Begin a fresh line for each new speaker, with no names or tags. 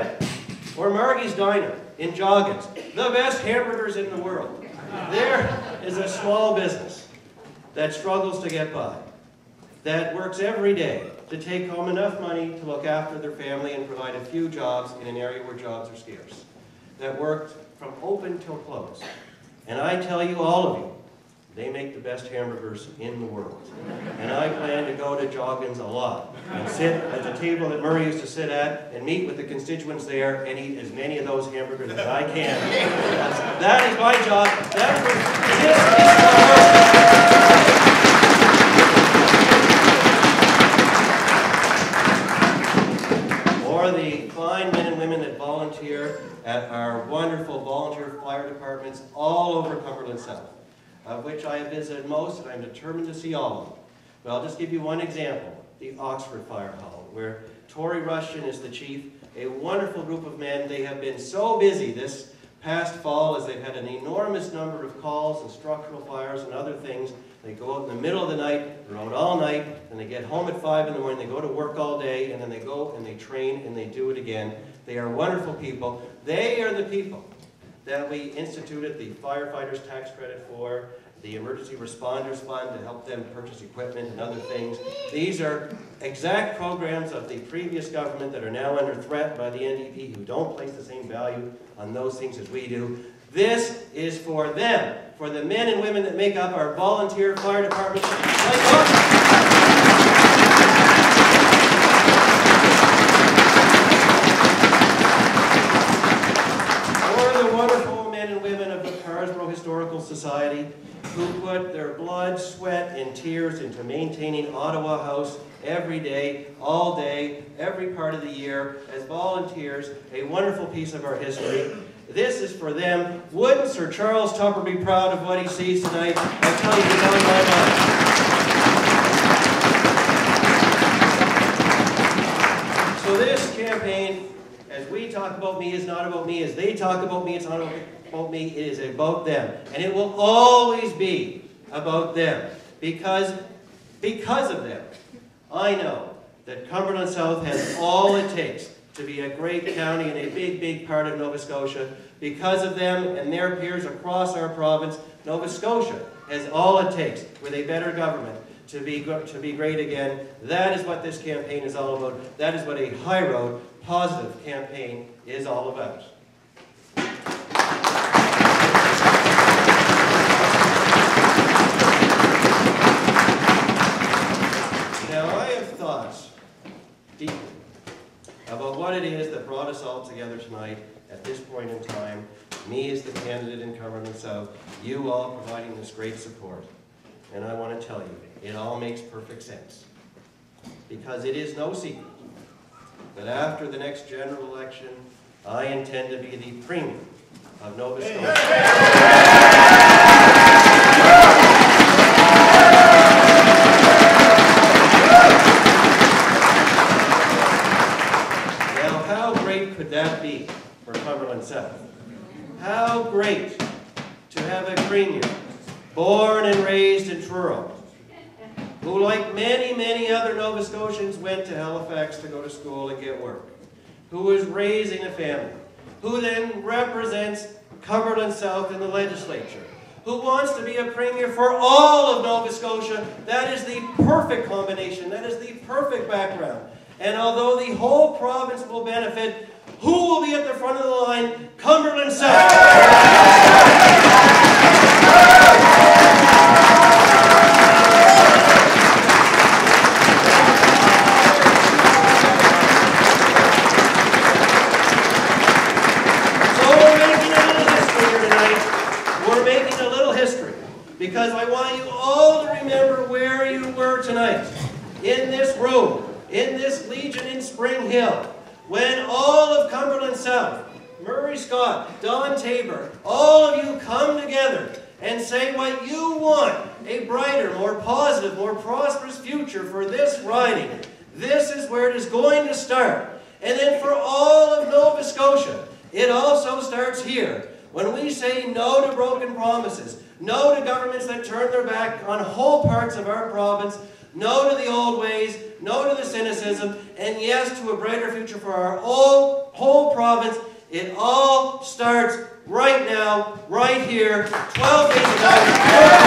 them. Or Margie's Diner in Joggins, the best hamburgers in the world. There is a small business that struggles to get by, that works every day to take home enough money to look after their family and provide a few jobs in an area where jobs are scarce, that worked from open till close. And I tell you, all of you, they make the best hamburgers in the world. And I plan to go to Joggins a lot and sit at the table that Murray used to sit at and meet with the constituents there and eat as many of those hamburgers as I can. That is my job. Or the fine men and women that volunteer at our wonderful volunteer fire departments all over Cumberland South, of which I have visited most, and I'm determined to see all of them. But I'll just give you one example, the Oxford Fire Hall, where Tory Rushton is the chief, a wonderful group of men. They have been so busy this past fall as they've had an enormous number of calls and structural fires and other things. They go out in the middle of the night, they're out all night, and they get home at 5 in the morning, they go to work all day, and then they go and they train and they do it again. They are wonderful people. They are the people that we instituted the firefighters tax credit for, the emergency responders fund to help them purchase equipment and other things. These are exact programs of the previous government that are now under threat by the NDP, who don't place the same value on those things as we do. This is for them, for the men and women that make up our volunteer fire departments like Historical Society, who put their blood, sweat, and tears into maintaining Ottawa House every day, all day, every part of the year, as volunteers, a wonderful piece of our history. This is for them. Wouldn't Sir Charles Tupper be proud of what he sees tonight? I tell you, it's on my mind. So this campaign, as we talk about me, is not about me. As they talk about me, it's not about me, it is about them. And it will always be about them. Because of them, I know that Cumberland South has all it takes to be a great county and a big, big part of Nova Scotia. Because of them and their peers across our province, Nova Scotia has all it takes with a better government to be great again. That is what this campaign is all about. That is what a high road, positive campaign is all about. Deeply about what it is that brought us all together tonight at this point in time, me as the candidate in Cumberland South, you all providing this great support. And I want to tell you, it all makes perfect sense. Because it is no secret that after the next general election, I intend to be the Premier of Nova Scotia. That be for Cumberland South? How great to have a Premier born and raised in Truro, who like many, many other Nova Scotians went to Halifax to go to school and get work, who was raising a family, who then represents Cumberland South in the legislature, who wants to be a Premier for all of Nova Scotia. That is the perfect combination. That is the perfect background. And although the whole province will benefit, who will be at the front of the line? Cumberland South. So we're making a little history here tonight. We're making a little history because I want you all to remember where you were tonight. In this room, in this Legion in Spring Hill, when all of Cumberland South, Murray Scott, Don Tabor, all of you come together and say what you want, a brighter, more positive, more prosperous future for this riding. This is where it is going to start. And then for all of Nova Scotia, it also starts here. When we say no to broken promises, no to governments that turn their back on whole parts of our province, no to the old ways, no to the cynicism, and yes to a brighter future for our whole province. It all starts right now, right here, 12 days ago.